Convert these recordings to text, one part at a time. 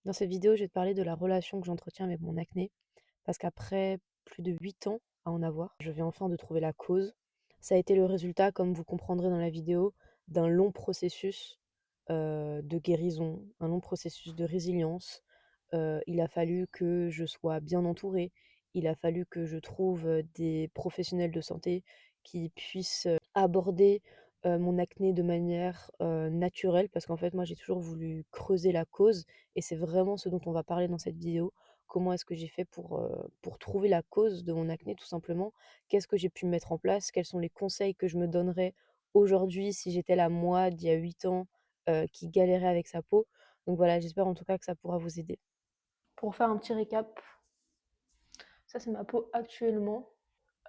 Dans cette vidéo, je vais te parler de la relation que j'entretiens avec mon acné, parce qu'après plus de 8 ans à en avoir, je viens enfin de trouver la cause. Ça a été le résultat, comme vous comprendrez dans la vidéo, d'un long processus de guérison, un long processus de résilience. Il a fallu que je sois bien entourée, il a fallu que je trouve des professionnels de santé qui puissent aborder mon acné de manière naturelle, parce qu'en fait, moi, j'ai toujours voulu creuser la cause et c'est vraiment ce dont on va parler dans cette vidéo. Comment est-ce que j'ai fait pour trouver la cause de mon acné, tout simplement? Qu'est-ce que j'ai pu mettre en place? Quels sont les conseils que je me donnerais aujourd'hui si j'étais la moi d'il y a 8 ans, qui galérait avec sa peau? Donc voilà, j'espère en tout cas que ça pourra vous aider. Pour faire un petit récap, ça c'est ma peau actuellement.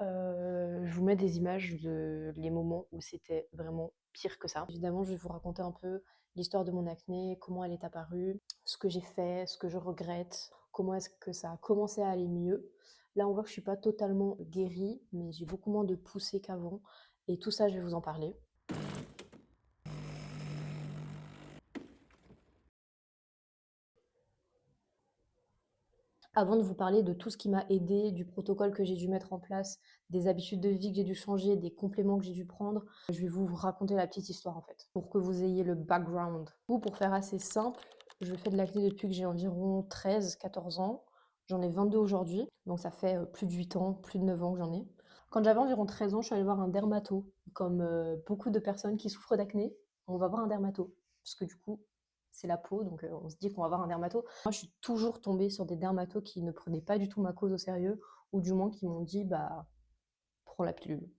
Je vous mets des images de les moments où c'était vraiment pire que ça. Évidemment, je vais vous raconter un peu l'histoire de mon acné, comment elle est apparue, ce que j'ai fait, ce que je regrette, comment est-ce que ça a commencé à aller mieux. Là, on voit que je suis pas totalement guérie, mais j'ai beaucoup moins de poussée qu'avant. Et tout ça, je vais vous en parler. Avant de vous parler de tout ce qui m'a aidé, du protocole que j'ai dû mettre en place, des habitudes de vie que j'ai dû changer, des compléments que j'ai dû prendre, je vais vous raconter la petite histoire en fait, pour que vous ayez le background. Pour faire assez simple, je fais de l'acné depuis que j'ai environ 13-14 ans. J'en ai 22 aujourd'hui, donc ça fait plus de 8 ans, plus de 9 ans que j'en ai. Quand j'avais environ 13 ans, je suis allée voir un dermato. Comme beaucoup de personnes qui souffrent d'acné, on va voir un dermato. Parce que du coup, c'est la peau, donc on se dit qu'on va voir un dermato. Moi, je suis toujours tombée sur des dermatos qui ne prenaient pas du tout ma cause au sérieux, ou du moins qui m'ont dit, bah, prends la pilule.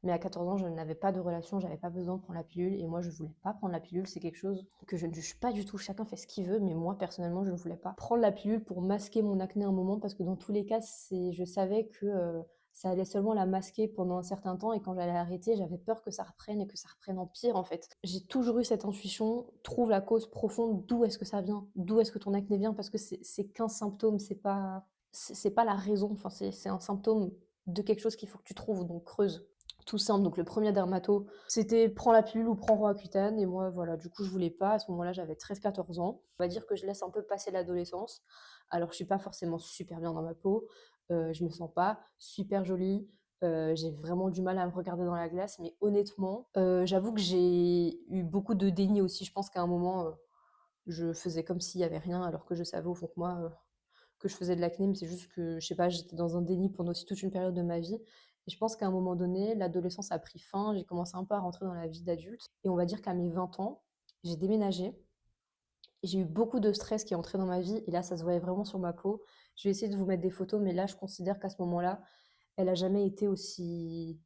Mais à 14 ans, je n'avais pas de relation, j'avais pas besoin de prendre la pilule, et moi, je voulais pas prendre la pilule. C'est quelque chose que je ne juge pas du tout. Chacun fait ce qu'il veut, mais moi, personnellement, je ne voulais pas prendre la pilule pour masquer mon acné un moment, parce que dans tous les cas, je savais que ça allait seulement la masquer pendant un certain temps, et quand j'allais arrêter, j'avais peur que ça reprenne et que ça reprenne en pire, en fait. J'ai toujours eu cette intuition, trouve la cause profonde, d'où est-ce que ça vient, d'où est-ce que ton acné vient, parce que c'est qu'un symptôme, c'est pas la raison, enfin, c'est un symptôme de quelque chose qu'il faut que tu trouves, donc creuse. Tout simple, donc le premier dermato, c'était prends la pilule ou prends Roaccutane, et moi voilà, du coup je voulais pas, à ce moment-là j'avais 13-14 ans. On va dire que je laisse un peu passer l'adolescence, alors je suis pas forcément super bien dans ma peau, je me sens pas super jolie, j'ai vraiment du mal à me regarder dans la glace, mais honnêtement, j'avoue que j'ai eu beaucoup de déni aussi. Je pense qu'à un moment, je faisais comme s'il y avait rien, alors que je savais au fond que moi, que je faisais de l'acné, mais c'est juste que, je sais pas, j'étais dans un déni pendant aussi toute une période de ma vie. Et je pense qu'à un moment donné, l'adolescence a pris fin, j'ai commencé un peu à rentrer dans la vie d'adulte. Et on va dire qu'à mes 20 ans, j'ai déménagé. J'ai eu beaucoup de stress qui est entré dans ma vie, et là, ça se voyait vraiment sur ma peau. Je vais essayer de vous mettre des photos, mais là, je considère qu'à ce moment-là, elle a jamais été aussi...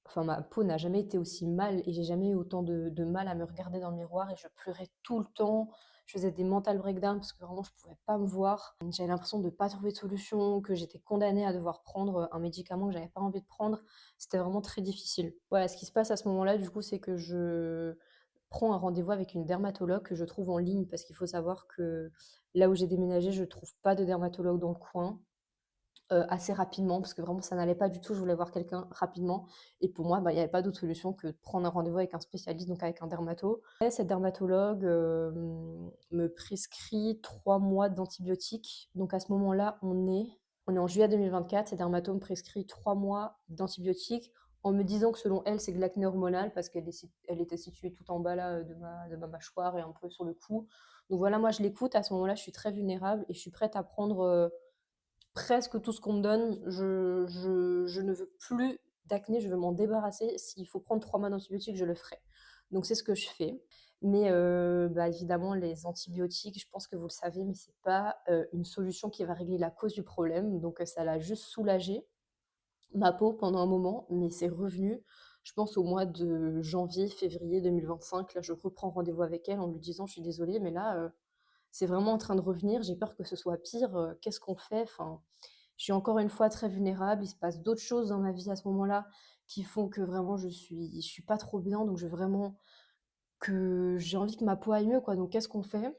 Enfin, ma peau n'a jamais été aussi mal, et j'ai jamais eu autant de mal à me regarder dans le miroir, et je pleurais tout le temps. Je faisais des mental breakdowns parce que vraiment je pouvais pas me voir. J'avais l'impression de pas trouver de solution, que j'étais condamnée à devoir prendre un médicament que j'avais pas envie de prendre. C'était vraiment très difficile. Voilà, ce qui se passe à ce moment-là, du coup, c'est que je prends un rendez-vous avec une dermatologue que je trouve en ligne, parce qu'il faut savoir que là où j'ai déménagé, je trouve pas de dermatologue dans le coin assez rapidement, parce que vraiment ça n'allait pas du tout, je voulais voir quelqu'un rapidement, et pour moi, bah, il n'y avait pas d'autre solution que de prendre un rendez-vous avec un spécialiste, donc avec un dermato. Et cette dermatologue me prescrit 3 mois d'antibiotiques, donc à ce moment-là, on est en juillet 2024, cette dermato me prescrit 3 mois d'antibiotiques, en me disant que selon elle, c'est de l'acné hormonal, parce elle était située tout en bas là, de ma mâchoire et un peu sur le cou. Donc voilà, moi je l'écoute, à ce moment-là, je suis très vulnérable, et je suis prête à prendre presque tout ce qu'on me donne. Je ne veux plus d'acné, je veux m'en débarrasser. S'il faut prendre 3 mois d'antibiotiques, je le ferai. Donc c'est ce que je fais. Mais bah, évidemment, les antibiotiques, je pense que vous le savez, mais c'est pas une solution qui va régler la cause du problème. Donc ça l'a juste soulagé ma peau pendant un moment, mais c'est revenu. Je pense au mois de janvier, février 2025. Là, je reprends rendez-vous avec elle en lui disant, je suis désolée, mais là, c'est vraiment en train de revenir. J'ai peur que ce soit pire. Qu'est-ce qu'on fait? Enfin, je suis encore une fois très vulnérable. Il se passe d'autres choses dans ma vie à ce moment-là qui font que vraiment je suis pas trop bien. Donc j'ai envie que ma peau aille mieux, quoi. Donc qu'est-ce qu'on fait?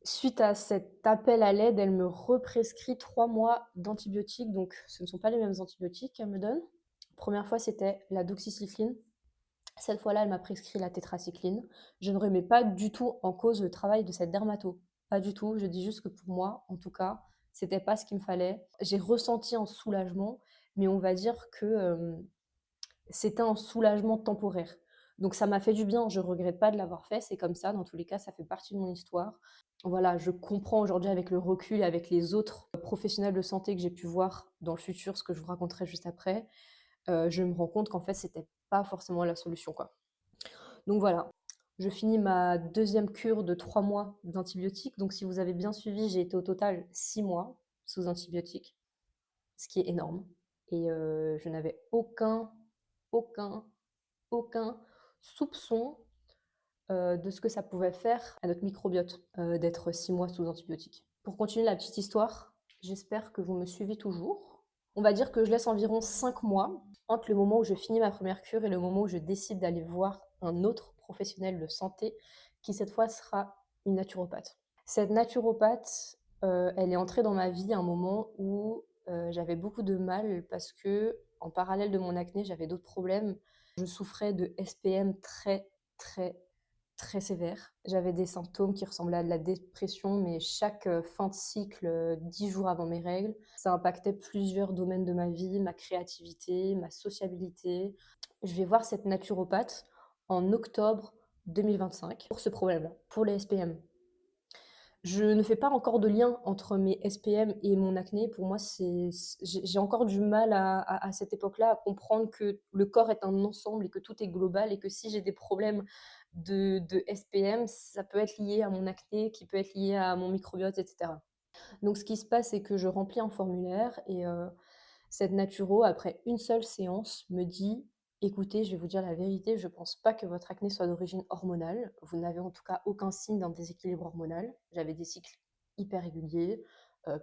Suite à cet appel à l'aide, elle me represcrit 3 mois d'antibiotiques. Donc ce ne sont pas les mêmes antibiotiques qu'elle me donne. Première fois, c'était la doxycycline. Cette fois-là, elle m'a prescrit la tétracycline. Je ne remets pas du tout en cause le travail de cette dermato. pas du tout. Je dis juste que pour moi, en tout cas, c'était pas ce qu'il me fallait. J'ai ressenti un soulagement, mais on va dire que, c'était un soulagement temporaire. Donc ça m'a fait du bien, je regrette pas de l'avoir fait, c'est comme ça, dans tous les cas, ça fait partie de mon histoire. Voilà, je comprends aujourd'hui avec le recul et avec les autres professionnels de santé que j'ai pu voir dans le futur, ce que je vous raconterai juste après, je me rends compte qu'en fait, c'était pas forcément la solution, quoi. Donc voilà, je finis ma deuxième cure de 3 mois d'antibiotiques. Donc si vous avez bien suivi, j'ai été au total 6 mois sous antibiotiques, ce qui est énorme. Et je n'avais aucun, aucun soupçon de ce que ça pouvait faire à notre microbiote d'être 6 mois sous antibiotiques. Pour continuer la petite histoire, j'espère que vous me suivez toujours. On va dire que je laisse environ 5 mois entre le moment où je finis ma première cure et le moment où je décide d'aller voir un autre professionnel de santé qui cette fois sera une naturopathe. Cette naturopathe, elle est entrée dans ma vie à un moment où j'avais beaucoup de mal parce que en parallèle de mon acné, j'avais d'autres problèmes. Je souffrais de SPM très, très sévère. J'avais des symptômes qui ressemblaient à de la dépression, mais chaque fin de cycle, 10 jours avant mes règles. Ça impactait plusieurs domaines de ma vie, ma créativité, ma sociabilité. Je vais voir cette naturopathe en octobre 2025 pour ce problème-là, pour les SPM. Je ne fais pas encore de lien entre mes SPM et mon acné. Pour moi, j'ai encore du mal à cette époque-là à comprendre que le corps est un ensemble et que tout est global et que si j'ai des problèmes de SPM, ça peut être lié à mon acné, qui peut être lié à mon microbiote, etc. Donc, ce qui se passe, c'est que je remplis un formulaire et cette naturo, après une seule séance, me dit: «Écoutez, je vais vous dire la vérité, je pense pas que votre acné soit d'origine hormonale. Vous n'avez en tout cas aucun signe d'un déséquilibre hormonal». J'avais des cycles hyper réguliers,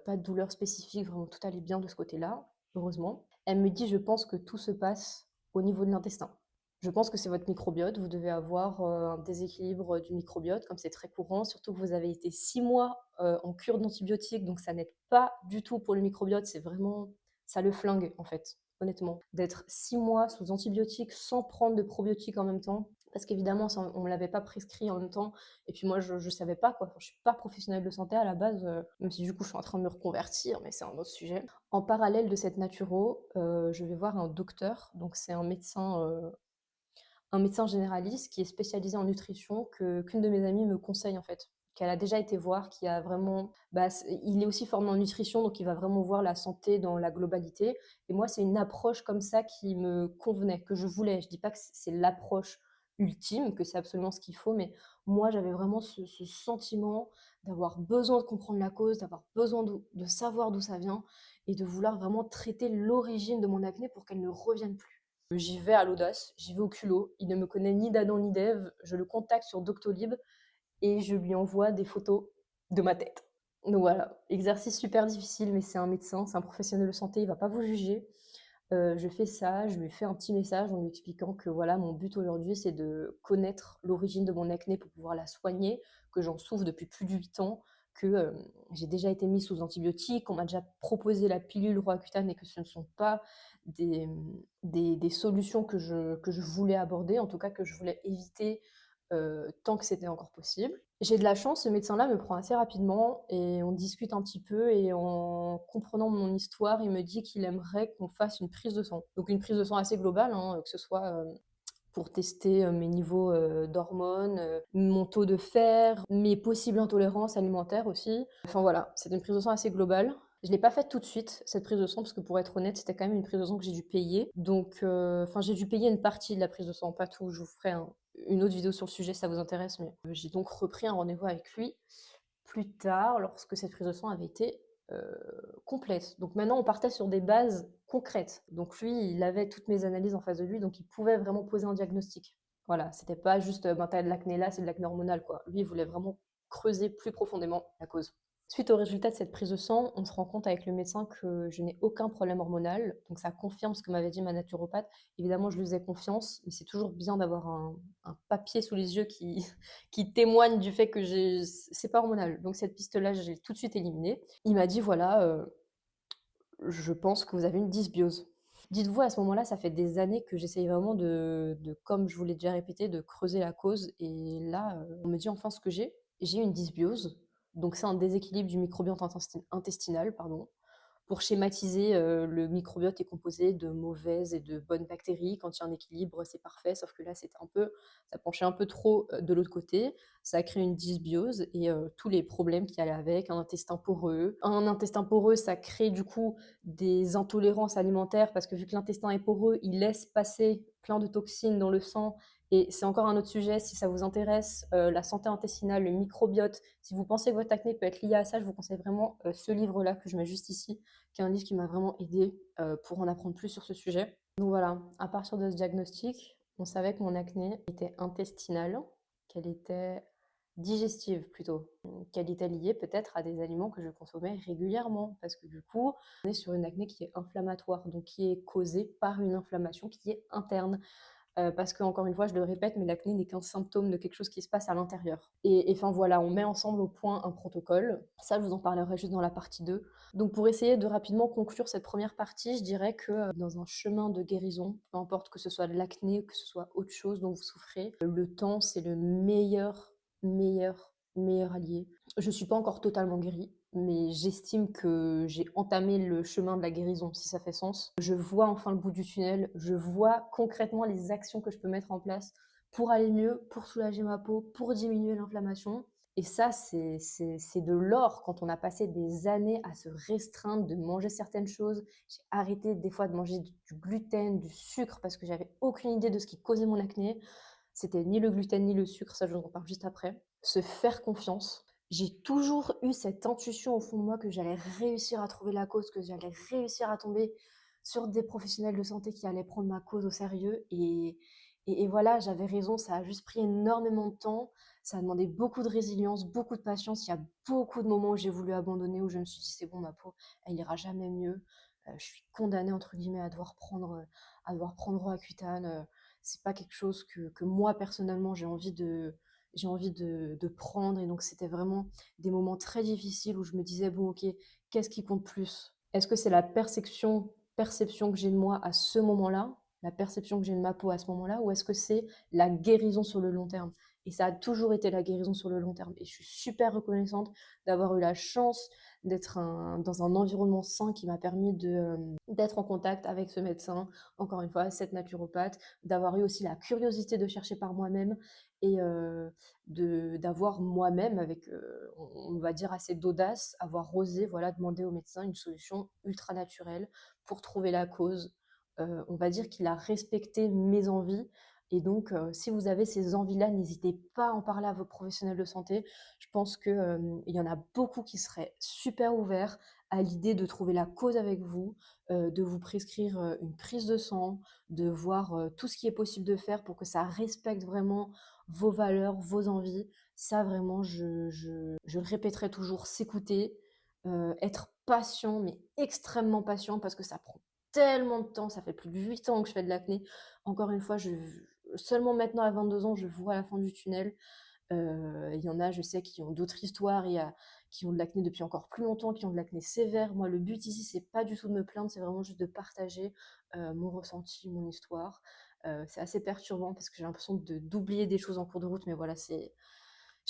pas de douleur spécifique, vraiment tout allait bien de ce côté-là, heureusement. Elle me dit: «Je pense que tout se passe au niveau de l'intestin. Je pense que c'est votre microbiote, vous devez avoir, un déséquilibre du microbiote comme c'est très courant, surtout que vous avez été 6 mois, en cure d'antibiotiques, donc ça n'aide pas du tout pour le microbiote, c'est vraiment ça le flingue, en fait, honnêtement. D'être 6 mois sous antibiotiques sans prendre de probiotiques en même temps, parce qu'évidemment, ça on me l'avait pas prescrit en même temps et puis moi je savais pas, quoi. Enfin, je suis pas professionnelle de santé à la base, même si du coup je suis en train de me reconvertir, mais c'est un autre sujet. En parallèle de cette naturo, je vais voir un docteur, donc c'est un médecin généraliste qui est spécialisé en nutrition qu'une de mes amies me conseille en fait, qu'elle a déjà été voir, qui a vraiment, il est aussi formé en nutrition, donc il va vraiment voir la santé dans la globalité. Et moi, c'est une approche comme ça qui me convenait, que je voulais. Je dis pas que c'est l'approche ultime, que c'est absolument ce qu'il faut, mais moi, j'avais vraiment ce sentiment d'avoir besoin de comprendre la cause, d'avoir besoin de savoir d'où ça vient et de vouloir vraiment traiter l'origine de mon acné pour qu'elle ne revienne plus. J'y vais à l'audace, j'y vais au culot. Il ne me connaît ni d'Adam ni d'Ève. Je le contacte sur Doctolib et je lui envoie des photos de ma tête. Donc voilà, exercice super difficile, mais c'est un médecin, c'est un professionnel de santé, il va pas vous juger. Je fais ça, je lui fais un petit message en lui expliquant que voilà, mon but aujourd'hui, c'est de connaître l'origine de mon acné pour pouvoir la soigner, que j'en souffre depuis plus de 8 ans, que j'ai déjà été mise sous antibiotiques, qu'on m'a déjà proposé la pilule Roaccutane et que ce ne sont pas des solutions que je voulais aborder, en tout cas que je voulais éviter tant que c'était encore possible. J'ai de la chance, ce médecin-là me prend assez rapidement et on discute un petit peu et en comprenant mon histoire, il me dit qu'il aimerait qu'on fasse une prise de sang. Donc une prise de sang assez globale, hein, que ce soit pour tester mes niveaux d'hormones, mon taux de fer, mes possibles intolérances alimentaires aussi. Enfin voilà, c'était une prise de sang assez globale. Je ne l'ai pas faite tout de suite, cette prise de sang, parce que pour être honnête, c'était quand même une prise de sang que j'ai dû payer. Donc, enfin, j'ai dû payer une partie de la prise de sang, pas tout. Je vous ferai une autre vidéo sur le sujet si ça vous intéresse, mais j'ai donc repris un rendez-vous avec lui plus tard, lorsque cette prise de sang avait été complète. Donc maintenant, on partait sur des bases concrètes. Donc lui, il avait toutes mes analyses en face de lui, donc il pouvait vraiment poser un diagnostic. Voilà, c'était pas juste, ben, t'as de l'acné là, c'est de l'acné hormonal, quoi. Lui, il voulait vraiment creuser plus profondément la cause. Suite au résultat de cette prise de sang, on se rend compte avec le médecin que je n'ai aucun problème hormonal, donc ça confirme ce que m'avait dit ma naturopathe. Évidemment, je lui faisais confiance, mais c'est toujours bien d'avoir un papier sous les yeux qui, qui témoigne du fait que c'est pas hormonal. Donc cette piste-là, j'ai tout de suite éliminée. Il m'a dit, voilà, je pense que vous avez une dysbiose. Dites-vous, à ce moment-là, ça fait des années que j'essaye vraiment comme je vous l'ai déjà répété, de creuser la cause. Et là, on me dit enfin ce que j'ai. J'ai une dysbiose Donc c'est un déséquilibre du microbiote intestinal, pardon. Pour schématiser, le microbiote est composé de mauvaises et de bonnes bactéries. Quand il y a un équilibre, c'est parfait, sauf que là, ça penchait un peu trop, de l'autre côté. Ça a créé une dysbiose et tous les problèmes qui allaient avec, un intestin poreux. Un intestin poreux, ça crée du coup des intolérances alimentaires parce que vu que l'intestin est poreux, il laisse passer plein de toxines dans le sang et c'est encore un autre sujet si ça vous intéresse, la santé intestinale, le microbiote. Si vous pensez que votre acné peut être lié à ça, je vous conseille vraiment, ce livre-là que je mets juste ici, qui est un livre qui m'a vraiment aidée pour en apprendre plus sur ce sujet. Donc voilà, à partir de ce diagnostic, on savait que mon acné était intestinale, qu'elle était digestive plutôt, qu'elle était liée peut-être à des aliments que je consommais régulièrement, parce que du coup, on est sur une acné qui est inflammatoire, donc qui est causée par une inflammation qui est interne. Parce qu'encore une fois, je le répète, mais l'acné n'est qu'un symptôme de quelque chose qui se passe à l'intérieur. Et enfin voilà, on met ensemble au point un protocole. Ça, je vous en parlerai juste dans la partie 2. Donc pour essayer de rapidement conclure cette première partie, je dirais que dans un chemin de guérison, peu importe que ce soit de l'acné, que ce soit autre chose dont vous souffrez, le temps, c'est le meilleur allié. Je ne suis pas encore totalement guérie, mais j'estime que j'ai entamé le chemin de la guérison, si ça fait sens. Je vois enfin le bout du tunnel, je vois concrètement les actions que je peux mettre en place pour aller mieux, pour soulager ma peau, pour diminuer l'inflammation. Et ça, c'est de l'or quand on a passé des années à se restreindre, de manger certaines choses. J'ai arrêté des fois de manger du gluten, du sucre, parce que j'avais aucune idée de ce qui causait mon acné. C'était ni le gluten ni le sucre, ça je vous en parle juste après. Se faire confiance. J'ai toujours eu cette intuition au fond de moi que j'allais réussir à trouver la cause, que j'allais réussir à tomber sur des professionnels de santé qui allaient prendre ma cause au sérieux. Et voilà, j'avais raison, ça a juste pris énormément de temps. Ça a demandé beaucoup de résilience, beaucoup de patience. Il y a beaucoup de moments où j'ai voulu abandonner, où je me suis dit, c'est bon, ma peau, elle ira jamais mieux. Je suis condamnée, entre guillemets, à devoir prendre Roaccutane. C'est pas quelque chose que moi, personnellement, j'ai envie de prendre. Et donc, c'était vraiment des moments très difficiles où je me disais, bon, ok, qu'est-ce qui compte plus? Est-ce que c'est la perception que j'ai de moi à ce moment-là, la perception que j'ai de ma peau à ce moment-là, ou est-ce que c'est la guérison sur le long terme? Et ça a toujours été la guérison sur le long terme. Et je suis super reconnaissante d'avoir eu la chance dans un environnement sain qui m'a permis d'être en contact avec ce médecin, encore une fois, cette naturopathe, d'avoir eu aussi la curiosité de chercher par moi-même et d'avoir moi-même, avec, on va dire, assez d'audace, avoir osé voilà, demander au médecin une solution ultra naturelle pour trouver la cause. On va dire qu'il a respecté mes envies. Et donc, si vous avez ces envies-là, n'hésitez pas à en parler à vos professionnels de santé. Je pense qu'il y en a beaucoup qui seraient super ouverts à l'idée de trouver la cause avec vous, de vous prescrire une prise de sang, de voir tout ce qui est possible de faire pour que ça respecte vraiment vos valeurs, vos envies. Ça, vraiment, je le répéterai toujours, s'écouter, être patient, mais extrêmement patient, parce que ça prend tellement de temps. Ça fait plus de 8 ans que je fais de l'acné. Encore une fois, seulement maintenant à 22 ans, je vois la fin du tunnel. Il y en a, je sais, qui ont d'autres histoires, qui ont de l'acné depuis encore plus longtemps, qui ont de l'acné sévère. Moi, le but ici, c'est pas du tout de me plaindre, c'est vraiment juste de partager mon ressenti, mon histoire. C'est assez perturbant parce que j'ai l'impression d'oublier des choses en cours de route, mais voilà, je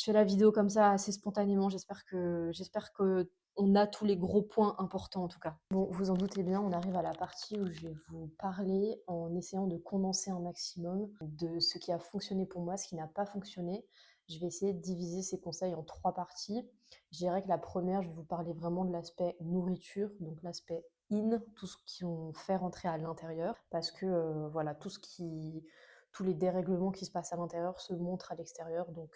fais la vidéo comme ça assez spontanément. J'espère que on a tous les gros points importants en tout cas. Bon, vous en doutez bien, on arrive à la partie où je vais vous parler en essayant de condenser un maximum de ce qui a fonctionné pour moi, ce qui n'a pas fonctionné. Je vais essayer de diviser ces conseils en 3 parties. Je dirais que la première, je vais vous parler vraiment de l'aspect nourriture, donc l'aspect in, tout ce qu'on fait rentrer à l'intérieur, parce que voilà, tous les dérèglements qui se passent à l'intérieur se montrent à l'extérieur, donc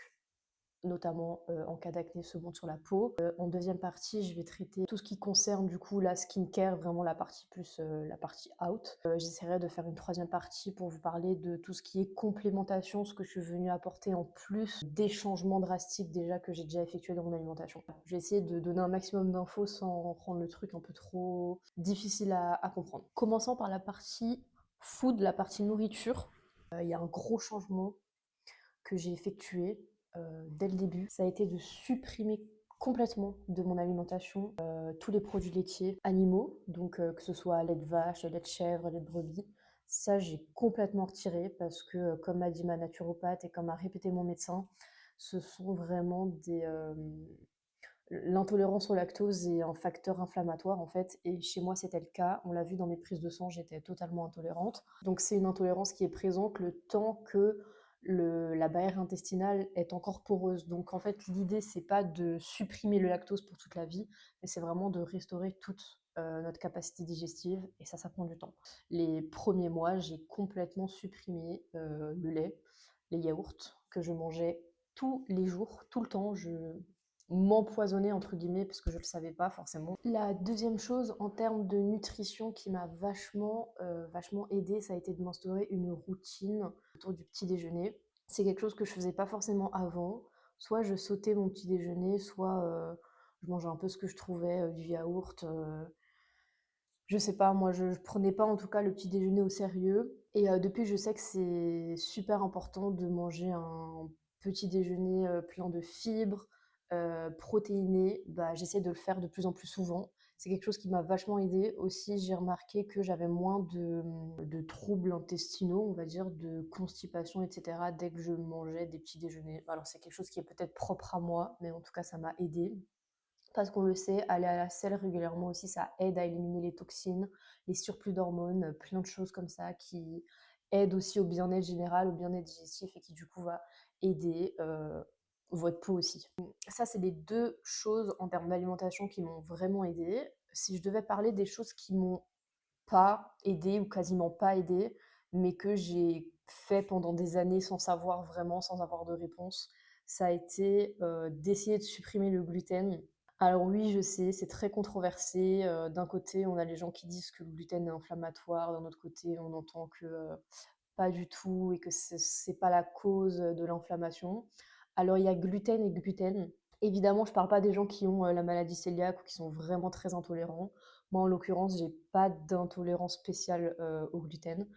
notamment en cas d'acné, se montre sur la peau. En deuxième partie, je vais traiter tout ce qui concerne du coup la skincare, vraiment la partie plus la partie out. J'essaierai de faire une troisième partie pour vous parler de tout ce qui est complémentation, ce que je suis venue apporter en plus des changements drastiques déjà que j'ai déjà effectués dans mon alimentation. Je vais essayer de donner un maximum d'infos sans rendre le truc un peu trop difficile à comprendre. Commençons par la partie food, la partie nourriture. Il y a un gros changement que j'ai effectué dès le début, ça a été de supprimer complètement de mon alimentation tous les produits laitiers animaux, donc que ce soit lait de vache, lait de chèvre, lait de brebis. Ça, j'ai complètement retiré parce que, comme m'a dit ma naturopathe et comme a répété mon médecin, ce sont vraiment l'intolérance au lactose est un facteur inflammatoire en fait, et chez moi c'était le cas. On l'a vu dans mes prises de sang, j'étais totalement intolérante. Donc c'est une intolérance qui est présente le temps que la barrière intestinale est encore poreuse. Donc en fait l'idée c'est pas de supprimer le lactose pour toute la vie, mais c'est vraiment de restaurer toute notre capacité digestive, et ça prend du temps. Les premiers mois, j'ai complètement supprimé le lait, les yaourts que je mangeais tous les jours, tout le temps. Je m'empoisonner entre guillemets parce que je le savais pas forcément. La deuxième chose en termes de nutrition qui m'a vachement aidée, ça a été de m'instaurer une routine autour du petit déjeuner. C'est quelque chose que je faisais pas forcément avant. Soit je sautais mon petit déjeuner, soit je mangeais un peu ce que je trouvais, du yaourt. Je sais pas, moi je prenais pas en tout cas le petit déjeuner au sérieux. Et depuis, je sais que c'est super important de manger un petit déjeuner plein de fibres, protéiné. Bah, j'essaie de le faire de plus en plus souvent. C'est quelque chose qui m'a vachement aidée. Aussi, j'ai remarqué que j'avais moins de troubles intestinaux, on va dire, de constipation, etc. dès que je mangeais des petits déjeuners. Alors c'est quelque chose qui est peut-être propre à moi, mais en tout cas ça m'a aidée. Parce qu'on le sait, aller à la selle régulièrement aussi, ça aide à éliminer les toxines, les surplus d'hormones, plein de choses comme ça qui aident aussi au bien-être général, au bien-être digestif, et qui du coup va aider votre peau aussi. Ça, c'est les deux choses en termes d'alimentation qui m'ont vraiment aidée. Si je devais parler des choses qui m'ont pas aidé ou quasiment pas aidé, mais que j'ai fait pendant des années sans savoir vraiment, sans avoir de réponse, ça a été d'essayer de supprimer le gluten. Alors oui, je sais, c'est très controversé. D'un côté, on a les gens qui disent que le gluten est inflammatoire, d'un autre côté, on entend que pas du tout et que c'est pas la cause de l'inflammation. Alors il y a gluten et gluten. Évidemment, je parle pas des gens qui ont la maladie cœliaque ou qui sont vraiment très intolérants. Moi, en l'occurrence, j'ai pas d'intolérance spéciale au gluten.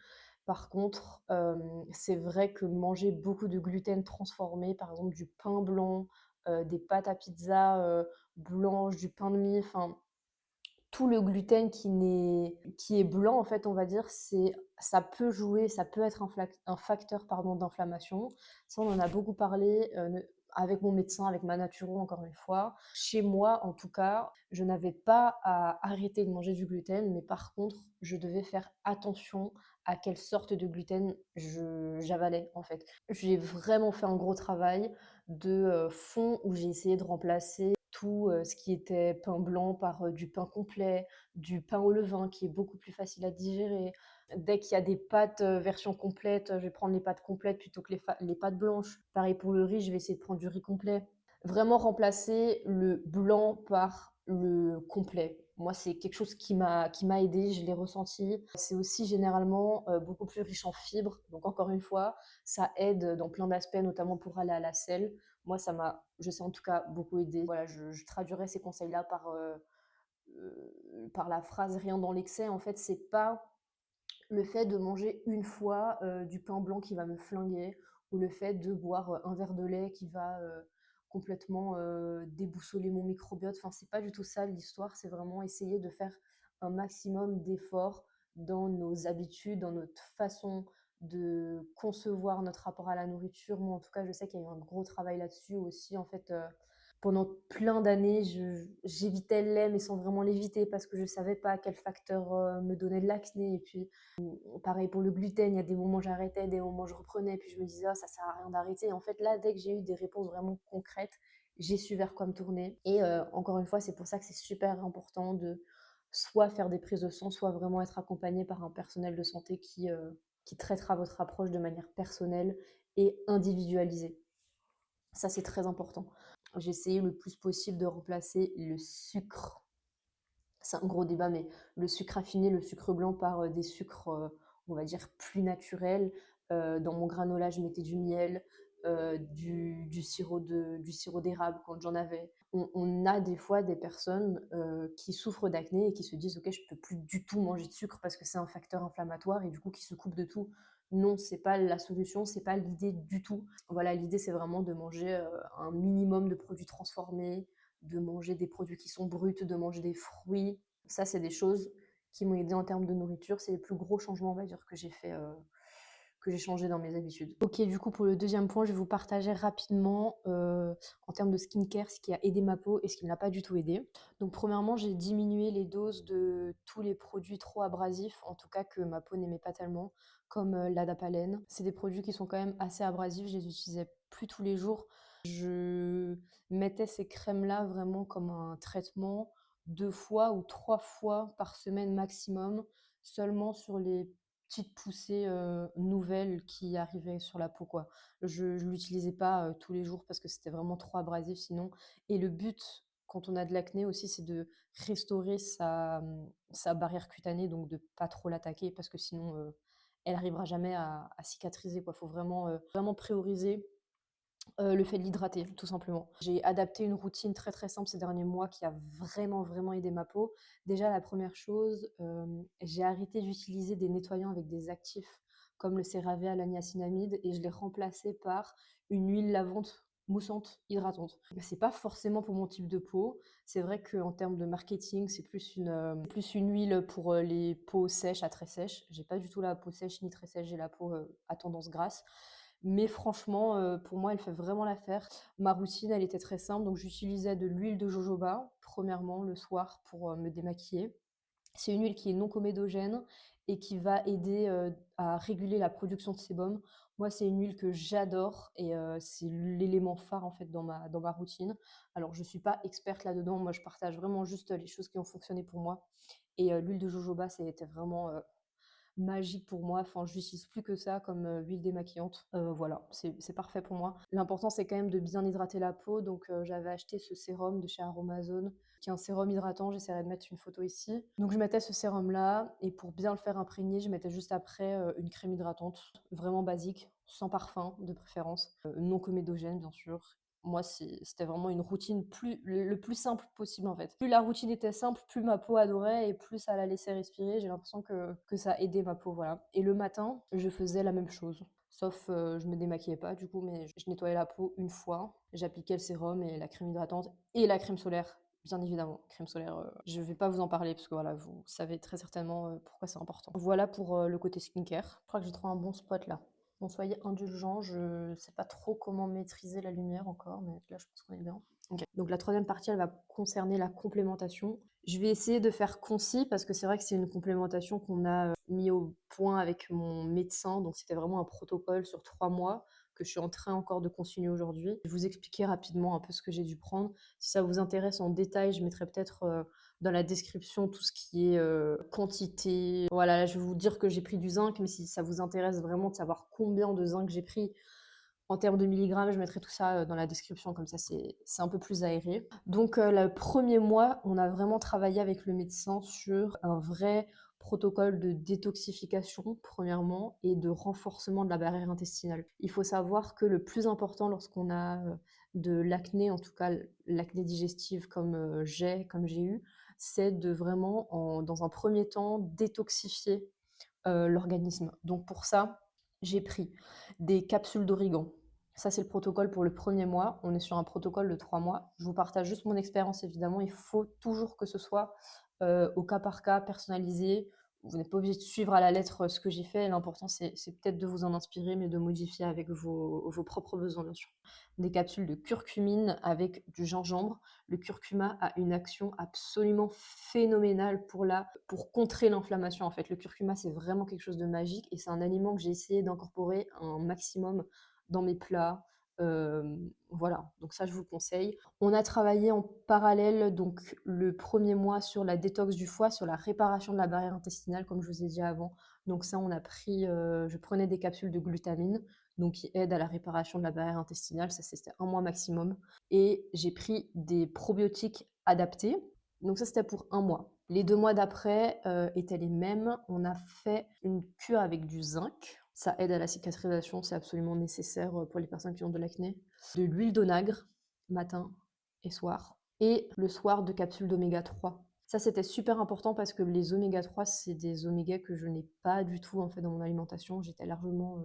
Par contre, c'est vrai que manger beaucoup de gluten transformé, par exemple du pain blanc, des pâtes à pizza blanches, du pain de mie, enfin tout le gluten qui est blanc, en fait, on va dire, ça peut jouer, ça peut être un facteur pardon, d'inflammation. Ça, on en a beaucoup parlé avec mon médecin, avec ma naturo, encore une fois. Chez moi, en tout cas, je n'avais pas à arrêter de manger du gluten, mais par contre, je devais faire attention à quelle sorte de gluten j'avalais, en fait. J'ai vraiment fait un gros travail de fond où j'ai essayé de remplacer tout ce qui était pain blanc par du pain complet, du pain au levain qui est beaucoup plus facile à digérer. Dès qu'il y a des pâtes version complète, je vais prendre les pâtes complètes plutôt que les pâtes blanches. Pareil pour le riz, je vais essayer de prendre du riz complet. Vraiment remplacer le blanc par le complet. Moi, c'est quelque chose qui m'a aidé, je l'ai ressenti. C'est aussi généralement beaucoup plus riche en fibres. Donc encore une fois, ça aide dans plein d'aspects, notamment pour aller à la selle. Moi, ça m'a, je sais en tout cas, beaucoup aidé. Voilà, je traduirais ces conseils-là par la phrase rien dans l'excès. En fait, c'est pas le fait de manger une fois du pain blanc qui va me flinguer, ou le fait de boire un verre de lait qui va complètement déboussoler mon microbiote. Enfin, c'est pas du tout ça l'histoire, c'est vraiment essayer de faire un maximum d'efforts dans nos habitudes, dans notre façon de concevoir notre rapport à la nourriture. Moi, en tout cas, je sais qu'il y a eu un gros travail là-dessus aussi. En fait, pendant plein d'années, j'évitais le lait, mais sans vraiment l'éviter parce que je savais pas quel facteur me donnait de l'acné. Et puis, pareil pour le gluten, il y a des moments où j'arrêtais, des moments où je reprenais, puis je me disais, ah, ça sert à rien d'arrêter. En fait, là, dès que j'ai eu des réponses vraiment concrètes, j'ai su vers quoi me tourner. Et encore une fois, c'est pour ça que c'est super important de soit faire des prises de sang, soit vraiment être accompagné par un personnel de santé qui traitera votre approche de manière personnelle et individualisée. Ça, c'est très important. J'ai essayé le plus possible de remplacer le sucre. C'est un gros débat, mais le sucre raffiné, le sucre blanc par des sucres, on va dire, plus naturels. Dans mon granola, je mettais du miel, du sirop d'érable quand j'en avais. On a des fois des personnes qui souffrent d'acné et qui se disent, ok, je peux plus du tout manger de sucre parce que c'est un facteur inflammatoire, et du coup qui se coupent de tout. Non, c'est pas la solution, c'est pas l'idée du tout. Voilà, l'idée c'est vraiment de manger un minimum de produits transformés, de manger des produits qui sont bruts, de manger des fruits. Ça, c'est des choses qui m'ont aidé en termes de nourriture. C'est les plus gros changements, on va dire, que j'ai changé dans mes habitudes. Ok, du coup, pour le deuxième point, je vais vous partager rapidement en termes de skincare ce qui a aidé ma peau et ce qui ne l'a pas du tout aidé. Donc, premièrement, j'ai diminué les doses de tous les produits trop abrasifs, en tout cas que ma peau n'aimait pas tellement, comme l'adapalène. C'est des produits qui sont quand même assez abrasifs, je les utilisais plus tous les jours. Je mettais ces crèmes-là vraiment comme un traitement 2 fois ou 3 fois par semaine maximum, seulement sur les petites poussées, nouvelles qui arrivaient sur la peau, quoi. Je l'utilisais pas, tous les jours parce que c'était vraiment trop abrasif sinon et le but, quand on a de l'acné aussi, c'est de restaurer sa barrière cutanée, donc de pas trop l'attaquer parce que sinon, elle arrivera jamais à cicatriser, quoi. Faut vraiment, vraiment prioriser le fait de l'hydrater, tout simplement. J'ai adapté une routine très, très simple ces derniers mois qui a vraiment, vraiment aidé ma peau. Déjà, la première chose, j'ai arrêté d'utiliser des nettoyants avec des actifs comme le CeraVe à la niacinamide et je l'ai remplacé par une huile lavante moussante, hydratante. C'est pas forcément pour mon type de peau. C'est vrai qu'en termes de marketing, c'est plus une huile pour, les peaux sèches à très sèches. J'ai pas du tout la peau sèche ni très sèche, j'ai la peau, à tendance grasse. Mais franchement, pour moi, elle fait vraiment l'affaire. Ma routine, elle était très simple, donc j'utilisais de l'huile de jojoba, premièrement, le soir pour, me démaquiller. C'est une huile qui est non comédogène et qui va aider, à réguler la production de sébum. Moi, c'est une huile que j'adore et c'est l'élément phare, en fait, dans ma routine. Alors je suis pas experte là-dedans, moi je partage vraiment juste, les choses qui ont fonctionné pour moi et l'huile de jojoba, c'était vraiment, magique pour moi. Enfin, je n'utilise plus que ça comme huile démaquillante. Voilà, c'est parfait pour moi. L'important, c'est quand même de bien hydrater la peau. Donc, j'avais acheté ce sérum de chez Aromazone, qui est un sérum hydratant. J'essaierai de mettre une photo ici. Donc, je mettais ce sérum-là. Et pour bien le faire imprégner, je mettais juste après une crème hydratante, vraiment basique, sans parfum de préférence, non comédogène, bien sûr. Moi, c'était vraiment une routine le plus simple possible en fait. Plus la routine était simple, plus ma peau adorait et plus ça la laissait respirer. J'ai l'impression que ça aidait ma peau, voilà. Et le matin, je faisais la même chose. Sauf, je me démaquillais pas du coup, mais je nettoyais la peau une fois. J'appliquais le sérum et la crème hydratante et la crème solaire. Bien évidemment, crème solaire, je vais pas vous en parler parce que voilà, vous savez très certainement pourquoi c'est important. Voilà pour le côté skincare. Je crois que j'ai trouvé un bon spot là. Bon, soyez indulgents, je sais pas trop comment maîtriser la lumière encore, mais là je pense qu'on est bien. Ok. Donc la troisième partie, elle va concerner la complémentation. Je vais essayer de faire concis parce que c'est vrai que c'est une complémentation qu'on a mis au point avec mon médecin. Donc c'était vraiment un protocole sur 3 mois que je suis en train encore de continuer aujourd'hui. Je vais vous expliquer rapidement un peu ce que j'ai dû prendre. Si ça vous intéresse en détail, je mettrai peut-être dans la description tout ce qui est quantité. Voilà, là, je vais vous dire que j'ai pris du zinc, mais si ça vous intéresse vraiment de savoir combien de zinc j'ai pris en termes de milligrammes, je mettrai tout ça dans la description, comme ça c'est un peu plus aéré. Donc le premier mois, on a vraiment travaillé avec le médecin sur un vrai protocole de détoxification, premièrement, et de renforcement de la barrière intestinale. Il faut savoir que le plus important lorsqu'on a de l'acné, en tout cas l'acné digestive comme j'ai eu, c'est de vraiment, dans un premier temps, détoxifier l'organisme. Donc pour ça, j'ai pris des capsules d'origan. Ça, c'est le protocole pour le premier mois. On est sur un protocole de 3 mois. Je vous partage juste mon expérience, évidemment. Il faut toujours que ce soit au cas par cas, personnalisé. Vous n'êtes pas obligé de suivre à la lettre ce que j'ai fait. L'important, c'est peut-être de vous en inspirer, mais de modifier avec vos propres besoins, bien sûr. Des capsules de curcumine avec du gingembre. Le curcuma a une action absolument phénoménale pour contrer l'inflammation. En fait, le curcuma, c'est vraiment quelque chose de magique et c'est un aliment que j'ai essayé d'incorporer un maximum dans mes plats. Voilà, donc ça, je vous le conseille. On a travaillé en parallèle, donc le premier mois sur la détox du foie, sur la réparation de la barrière intestinale, comme je vous ai dit avant. Donc ça, je prenais des capsules de glutamine, donc qui aident à la réparation de la barrière intestinale. Ça, c'était 1 mois maximum. Et j'ai pris des probiotiques adaptés. Donc ça, c'était pour 1 mois. Les 2 mois d'après étaient les mêmes. On a fait une cure avec du zinc. Ça aide à la cicatrisation, c'est absolument nécessaire pour les personnes qui ont de l'acné. De l'huile d'onagre, matin et soir. Et le soir, de capsules d'oméga 3. Ça, c'était super important parce que les oméga 3, c'est des oméga que je n'ai pas du tout en fait dans mon alimentation. J'étais largement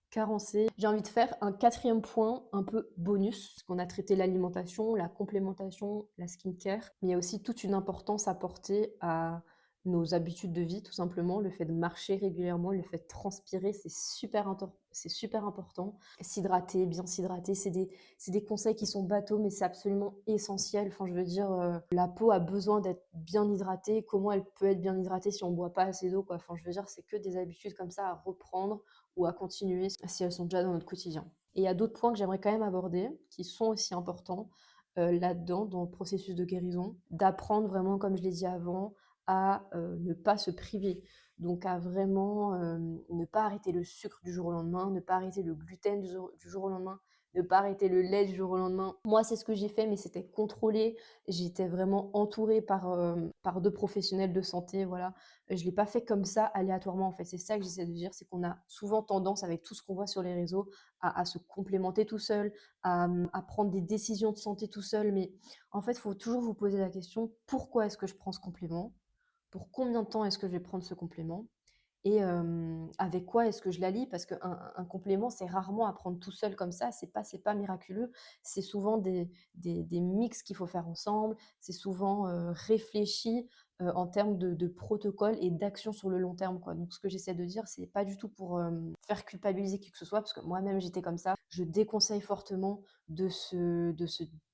carencée. J'ai envie de faire un quatrième point un peu bonus, parce qu'on a traité l'alimentation, la complémentation, la skincare, mais il y a aussi toute une importance à porter à nos habitudes de vie tout simplement, le fait de marcher régulièrement, le fait de transpirer, c'est super important. S'hydrater, bien s'hydrater, c'est des conseils qui sont bateaux, mais c'est absolument essentiel. Enfin, je veux dire, la peau a besoin d'être bien hydratée. Comment elle peut être bien hydratée si on boit pas assez d'eau, quoi? Enfin, je veux dire, c'est que des habitudes comme ça à reprendre ou à continuer si elles sont déjà dans notre quotidien. Et il y a d'autres points que j'aimerais quand même aborder, qui sont aussi importants, là-dedans, dans le processus de guérison. D'apprendre vraiment, comme je l'ai dit avant, à, ne pas se priver. Donc à vraiment, ne pas arrêter le sucre du jour au lendemain, ne pas arrêter le gluten du jour au lendemain, ne pas arrêter le lait du jour au lendemain. Moi, c'est ce que j'ai fait, mais c'était contrôlé. J'étais vraiment entourée par 2 professionnels de santé, voilà. Je l'ai pas fait comme ça aléatoirement, en fait. C'est ça que j'essaie de dire, c'est qu'on a souvent tendance, avec tout ce qu'on voit sur les réseaux, à se complémenter tout seul, à prendre des décisions de santé tout seul. Mais en fait, il faut toujours vous poser la question: «Pourquoi est-ce que je prends ce complément? Pour combien de temps est-ce que je vais prendre ce complément et avec quoi est-ce que je l'allie?» Parce qu'un complément, c'est rarement à prendre tout seul comme ça, c'est pas miraculeux. C'est souvent des mix qu'il faut faire ensemble, c'est souvent, réfléchi, en termes de protocole et d'action sur le long terme, quoi. Donc ce que j'essaie de dire, c'est pas du tout pour, faire culpabiliser qui que ce soit, parce que moi-même j'étais comme ça. Je déconseille fortement de se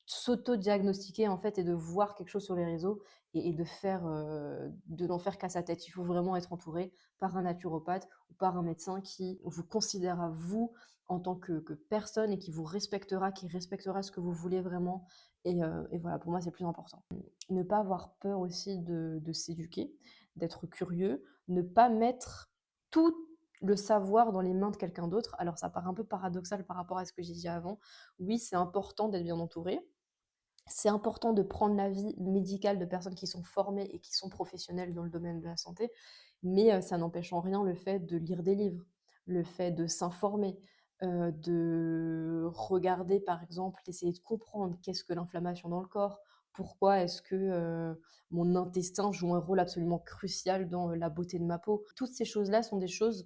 s'auto-diagnostiquer, en fait, et de voir quelque chose sur les réseaux et de n'en faire qu'à sa tête. Il faut vraiment être entouré par un naturopathe ou par un médecin qui vous considère à vous en tant que personne et qui respectera ce que vous voulez vraiment. Et voilà, pour moi, c'est le plus important. Ne pas avoir peur aussi de s'éduquer, d'être curieux, ne pas mettre tout le savoir dans les mains de quelqu'un d'autre. Alors, ça paraît un peu paradoxal par rapport à ce que j'ai dit avant. Oui, c'est important d'être bien entouré, c'est important de prendre l'avis médical de personnes qui sont formées et qui sont professionnelles dans le domaine de la santé, mais ça n'empêche en rien le fait de lire des livres, le fait de s'informer, de regarder par exemple, d'essayer de comprendre qu'est-ce que l'inflammation dans le corps, pourquoi est-ce que, mon intestin joue un rôle absolument crucial dans, la beauté de ma peau. Toutes ces choses-là sont des choses,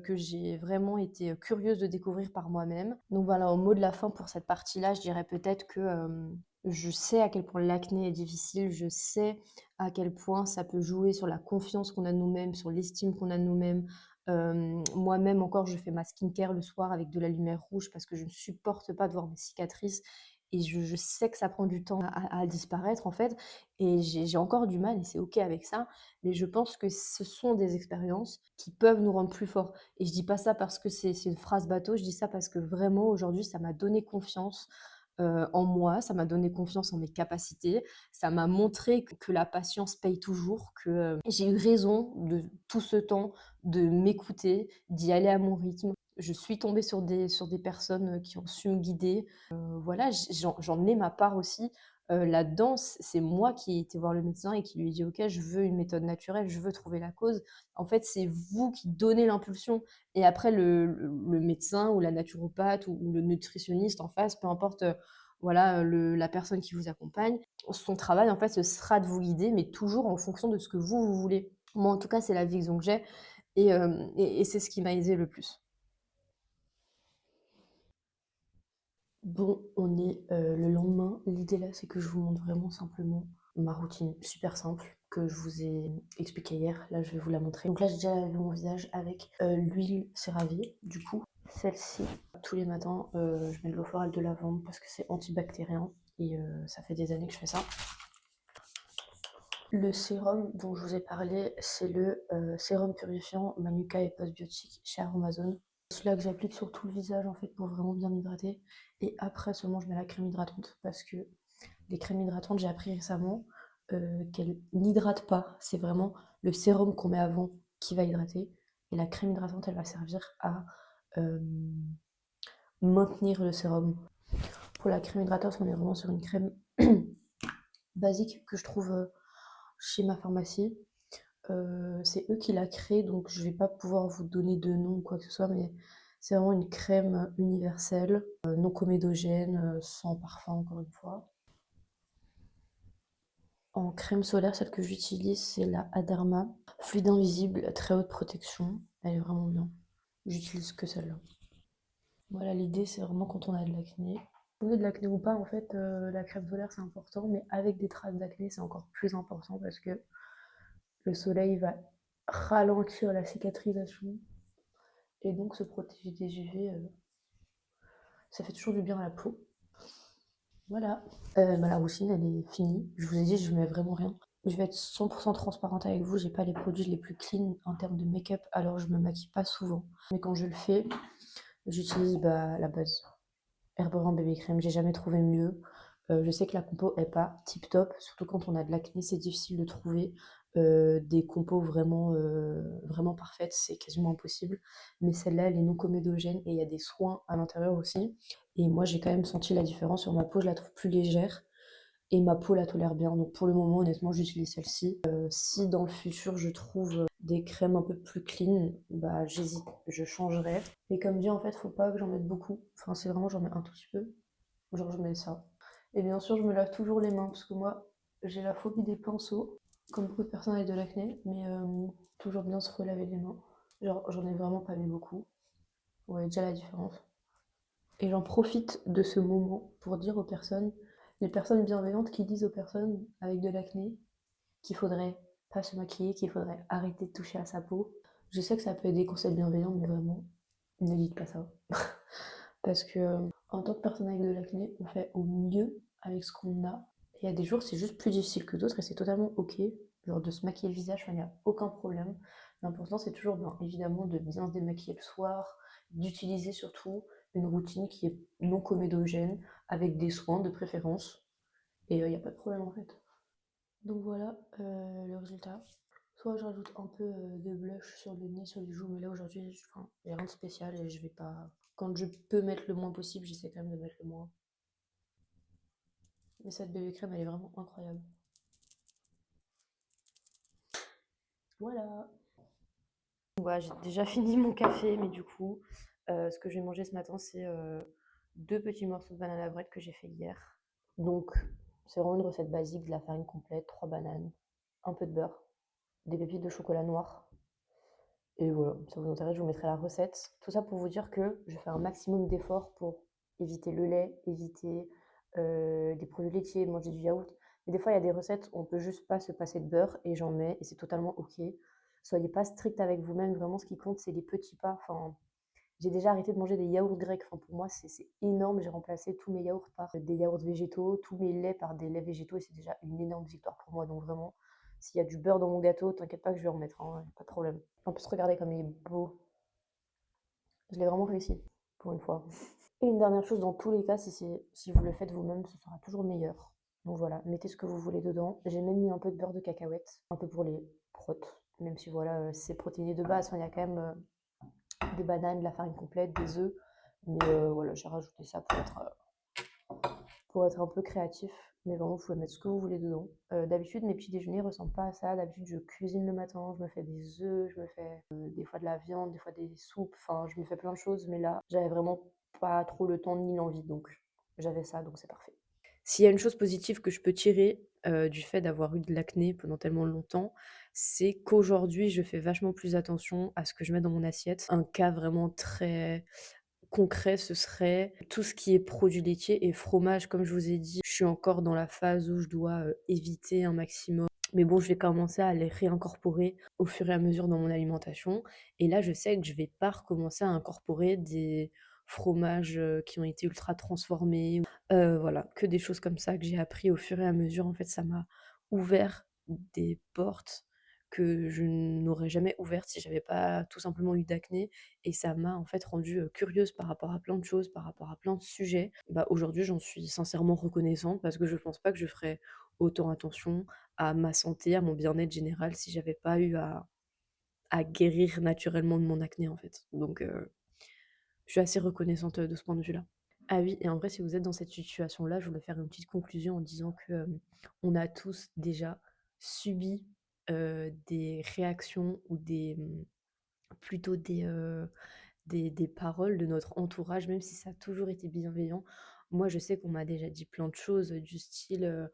que j'ai vraiment été, curieuse de découvrir par moi-même. Donc voilà, au mot de la fin pour cette partie-là, je dirais peut-être que, je sais à quel point l'acné est difficile, je sais à quel point ça peut jouer sur la confiance qu'on a de nous-mêmes, sur l'estime qu'on a de nous-mêmes. Moi-même encore, je fais ma skincare le soir avec de la lumière rouge parce que je ne supporte pas de voir mes cicatrices et je sais que ça prend du temps à disparaître en fait et j'ai encore du mal et c'est OK avec ça, mais je pense que ce sont des expériences qui peuvent nous rendre plus forts et je dis pas ça parce que c'est une phrase bateau, je dis ça parce que vraiment aujourd'hui ça m'a donné confiance, en moi, ça m'a donné confiance en mes capacités, ça m'a montré que la patience paye toujours, que, j'ai eu raison de tout ce temps de m'écouter, d'y aller à mon rythme. Je suis tombée sur des personnes, qui ont su me guider. Voilà, j'en ai ma part aussi, là-dedans. C'est moi qui ai été voir le médecin et qui lui ai dit: «OK, je veux une méthode naturelle, je veux trouver la cause». En fait, c'est vous qui donnez l'impulsion et après le médecin ou la naturopathe ou le nutritionniste en face, peu importe, voilà, la personne qui vous accompagne, son travail en fait, ce sera de vous guider, mais toujours en fonction de ce que vous voulez. Moi, en tout cas, c'est la vision que j'ai et c'est ce qui m'a aidée le plus. Bon, on est, le lendemain. L'idée là, c'est que je vous montre vraiment simplement ma routine super simple que je vous ai expliquée hier. Là, je vais vous la montrer. Donc là, j'ai déjà lavé mon visage avec, l'huile CeraVe, du coup. Celle-ci, tous les matins, je mets de l'eau florale de lavande parce que c'est antibactérien et ça fait des années que je fais ça. Le sérum dont je vous ai parlé, c'est le, sérum purifiant Manuka et Postbiotique chez Aromazone. Celui-là que j'applique sur tout le visage en fait pour vraiment bien hydrater et après seulement je mets la crème hydratante parce que les crèmes hydratantes, j'ai appris récemment, qu'elles n'hydratent pas. C'est vraiment le sérum qu'on met avant qui va hydrater et la crème hydratante, elle va servir à, hem, maintenir le sérum. Pour la crème hydratante, on est vraiment sur une crème basique que je trouve, chez ma pharmacie. C'est eux qui l'a créée, donc je vais pas pouvoir vous donner de nom ou quoi que ce soit, mais c'est vraiment une crème universelle, non comédogène, sans parfum encore une fois. En crème solaire, celle que j'utilise, c'est la Aderma. Fluide invisible, très haute protection. Elle est vraiment bien. J'utilise que celle-là. Voilà, l'idée, c'est vraiment quand on a de l'acné. Qu'on ait de l'acné ou pas, en fait, la crème solaire, c'est important, mais avec des traces d'acné, c'est encore plus important parce que le soleil va ralentir la cicatrisation et donc se protéger des UV, ça fait toujours du bien à la peau. Voilà. La routine, elle est finie. Je vous ai dit, je mets vraiment rien. Je vais être 100% transparente avec vous, j'ai pas les produits les plus clean en termes de make-up, alors je me maquille pas souvent. Mais quand je le fais, j'utilise la base. Herbivore Bébé Crème, j'ai jamais trouvé mieux. Je sais que la compo est pas tip top, surtout quand on a de l'acné, c'est difficile de trouver des compos vraiment parfaites, c'est quasiment impossible. Mais celle-là, elle est non comédogène et il y a des soins à l'intérieur aussi. Et moi, j'ai quand même senti la différence sur ma peau, je la trouve plus légère et ma peau la tolère bien. Donc pour le moment, honnêtement, j'utilise celle-ci. Si dans le futur, je trouve des crèmes un peu plus clean, bah j'hésite, je changerai. Et comme dit, en fait, faut pas que j'en mette beaucoup. Enfin, c'est vraiment, j'en mets un tout petit peu. Genre, je mets ça. Et bien sûr, je me lave toujours les mains parce que moi, j'ai la phobie des pinceaux, comme beaucoup de personnes avec de l'acné, mais toujours bien se relaver les mains. Genre, j'en ai vraiment pas mis beaucoup. Vous voyez déjà la différence. Et j'en profite de ce moment pour dire aux personnes, les personnes bienveillantes qui disent aux personnes avec de l'acné qu'il faudrait pas se maquiller, qu'il faudrait arrêter de toucher à sa peau. Je sais que ça peut être des conseils bienveillants, mais vraiment, ne dites pas ça. Parce que en tant que personne avec de l'acné, on fait au mieux avec ce qu'on a. Il y a des jours, c'est juste plus difficile que d'autres et c'est totalement ok. Genre de se maquiller le visage, il n'y a aucun problème. L'important, c'est toujours, évidemment, de bien se démaquiller le soir, d'utiliser surtout une routine qui est non comédogène, avec des soins de préférence. Et il n'y a pas de problème en fait. Donc voilà le résultat. Soit je rajoute un peu de blush sur le nez, sur les joues, mais là aujourd'hui, j'ai rien de spécial et je vais pas. Quand je peux mettre le moins possible, j'essaie quand même de mettre le moins. Mais cette bébé crème, elle est vraiment incroyable. Voilà. Voilà, j'ai déjà fini mon café, mais du coup, ce que je vais manger ce matin, c'est 2 petits morceaux de banane à bread que j'ai fait hier. Donc, c'est vraiment une recette basique, de la farine complète, 3 bananes, un peu de beurre, des pépites de chocolat noir. Et voilà, si ça vous intéresse, je vous mettrai la recette. Tout ça pour vous dire que je fais un maximum d'efforts pour éviter le lait, éviter les produits laitiers, manger du yaourt. Mais des fois, il y a des recettes où on peut juste pas se passer de beurre et j'en mets et c'est totalement ok. Soyez pas strict avec vous-même, vraiment ce qui compte, c'est les petits pas. Enfin, j'ai déjà arrêté de manger des yaourts grecs. Enfin, pour moi, c'est énorme. J'ai remplacé tous mes yaourts par des yaourts végétaux, tous mes laits par des laits végétaux et c'est déjà une énorme victoire pour moi. Donc vraiment, s'il y a du beurre dans mon gâteau, t'inquiète pas que je vais en mettre, hein, pas de problème. En plus, regardez comme il est beau. Je l'ai vraiment réussi, pour une fois. Et une dernière chose, dans tous les cas, si vous le faites vous-même, ce sera toujours meilleur. Donc voilà, mettez ce que vous voulez dedans. J'ai même mis un peu de beurre de cacahuète, un peu pour les protes, même si voilà, c'est protéiné de base. Enfin, il y a quand même des bananes, de la farine complète, des œufs. Mais voilà, j'ai rajouté ça pour être un peu créatif. Mais vraiment, vous pouvez mettre ce que vous voulez dedans. D'habitude, mes petits déjeuners ressemblent pas à ça. D'habitude, je cuisine le matin, je me fais des œufs, je me fais des fois de la viande, des fois des soupes. Enfin, je me fais plein de choses. Mais là, j'avais vraiment pas trop le temps ni l'envie. Donc, j'avais ça, donc c'est parfait. S'il y a une chose positive que je peux tirer du fait d'avoir eu de l'acné pendant tellement longtemps, c'est qu'aujourd'hui, je fais vachement plus attention à ce que je mets dans mon assiette. Un cas vraiment très concret, ce serait tout ce qui est produits laitiers et fromage. Comme je vous ai dit, je suis encore dans la phase où je dois éviter un maximum. Mais bon, je vais commencer à les réincorporer au fur et à mesure dans mon alimentation. Et là, je sais que je vais pas recommencer à incorporer des fromages qui ont été ultra transformés. Voilà, que des choses comme ça que j'ai appris au fur et à mesure. En fait, ça m'a ouvert des portes que je n'aurais jamais ouvertes si j'avais pas tout simplement eu d'acné et ça m'a en fait rendue, curieuse par rapport à plein de choses, par rapport à plein de sujets. Bah, aujourd'hui, j'en suis sincèrement reconnaissante parce que je pense pas que je ferais autant attention à ma santé, à mon bien-être général si j'avais pas eu à guérir naturellement de mon acné, en fait. Donc je suis assez reconnaissante, de ce point de vue-là. Ah oui, et en vrai, si vous êtes dans cette situation-là, je voulais faire une petite conclusion en disant que, on a tous déjà subi, des réactions ou plutôt des paroles de notre entourage, même si ça a toujours été bienveillant. Moi, je sais qu'on m'a déjà dit plein de choses, du style,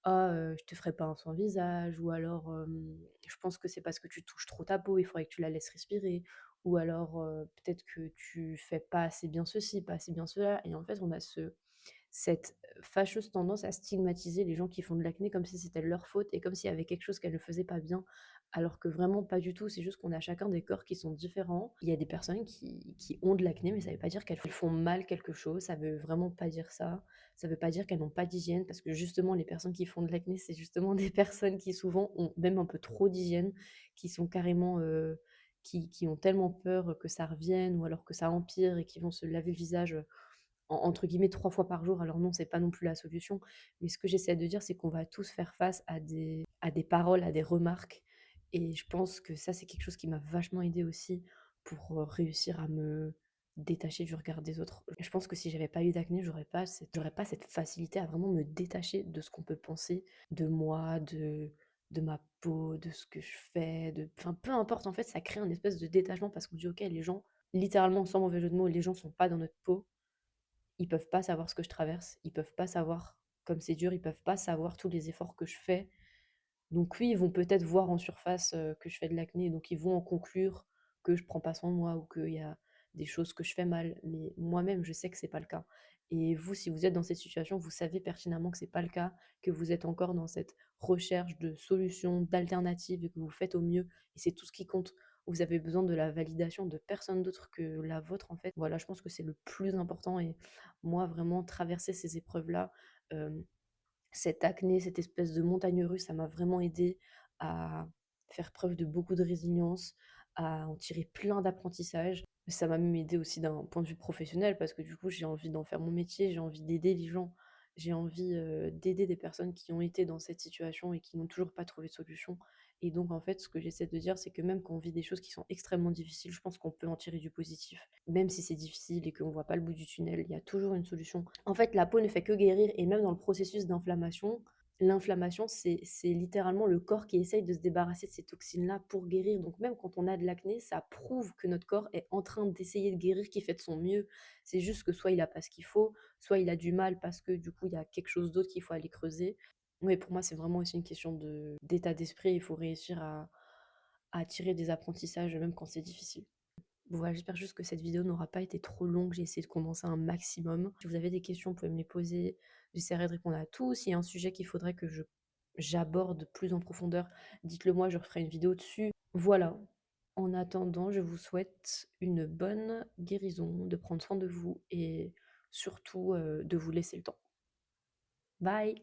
«Ah, je te ferai pas un sans visage» ou alors, «Je pense que c'est parce que tu touches trop ta peau, il faudrait que tu la laisses respirer» ou alors, «Peut-être que tu fais pas assez bien ceci, pas assez bien cela» et en fait, on a cette fâcheuse tendance à stigmatiser les gens qui font de l'acné comme si c'était leur faute et comme s'il y avait quelque chose qu'elles ne faisaient pas bien, alors que vraiment pas du tout. C'est juste qu'on a chacun des corps qui sont différents. Il y a des personnes qui ont de l'acné, mais ça veut pas dire qu'elles font mal quelque chose, ça veut vraiment pas dire ça. Ça veut pas dire qu'elles n'ont pas d'hygiène, parce que justement les personnes qui font de l'acné, c'est justement des personnes qui souvent ont même un peu trop d'hygiène, qui sont carrément, qui ont tellement peur que ça revienne ou alors que ça empire et qui vont se laver le visage, entre guillemets 3 fois par jour. Alors non, c'est pas non plus la solution, mais ce que j'essaie de dire, c'est qu'on va tous faire face à des paroles, à des remarques, et je pense que ça, c'est quelque chose qui m'a vachement aidée aussi pour, réussir à me détacher du regard des autres. Je pense que si j'avais pas eu d'acné, j'aurais pas cette facilité à vraiment me détacher de ce qu'on peut penser de moi, de ma peau, de ce que je fais, enfin peu importe, en fait, ça crée un espèce de détachement parce qu'on dit: «OK, les gens», littéralement, sans mauvais jeu de mots, les gens sont pas dans notre peau, ils peuvent pas savoir ce que je traverse, ils peuvent pas savoir comme c'est dur, ils peuvent pas savoir tous les efforts que je fais. Donc oui, ils vont peut-être voir en surface, que je fais de l'acné, donc ils vont en conclure que je prends pas soin de moi ou qu'il y a des choses que je fais mal. Mais moi-même, je sais que c'est pas le cas. Et vous, si vous êtes dans cette situation, vous savez pertinemment que c'est pas le cas, que vous êtes encore dans cette recherche de solutions, d'alternatives et que vous faites au mieux et c'est tout ce qui compte. Vous avez besoin de la validation de personne d'autre que la vôtre, en fait. Voilà, je pense que c'est le plus important et moi, vraiment, traverser ces épreuves-là, hem cette acné, cette espèce de montagne russe, ça m'a vraiment aidé à faire preuve de beaucoup de résilience, à en tirer plein d'apprentissages. Ça m'a même aidé aussi d'un point de vue professionnel parce que du coup, j'ai envie d'en faire mon métier, j'ai envie d'aider les gens, j'ai envie, d'aider des personnes qui ont été dans cette situation et qui n'ont toujours pas trouvé de solution. Et donc en fait, ce que j'essaie de dire, c'est que même quand on vit des choses qui sont extrêmement difficiles, je pense qu'on peut en tirer du positif. Même si c'est difficile et qu'on voit pas le bout du tunnel, il y a toujours une solution. En fait, la peau ne fait que guérir et même dans le processus d'inflammation, l'inflammation, c'est littéralement le corps qui essaye de se débarrasser de ces toxines-là pour guérir. Donc même quand on a de l'acné, ça prouve que notre corps est en train d'essayer de guérir, qu'il fait de son mieux. C'est juste que soit il a pas ce qu'il faut, soit il a du mal parce que du coup, il y a quelque chose d'autre qu'il faut aller creuser. Oui, pour moi, c'est vraiment aussi une question d'état d'esprit. Il faut réussir à tirer des apprentissages même quand c'est difficile. Bon, voilà, j'espère juste que cette vidéo n'aura pas été trop longue. J'ai essayé de condenser un maximum. Si vous avez des questions, vous pouvez me les poser. J'essaierai de répondre à tout. S'il y a un sujet qu'il faudrait que j'aborde plus en profondeur, dites-le moi, je referai une vidéo dessus. Voilà. En attendant, je vous souhaite une bonne guérison, de prendre soin de vous et surtout de vous laisser le temps. Bye!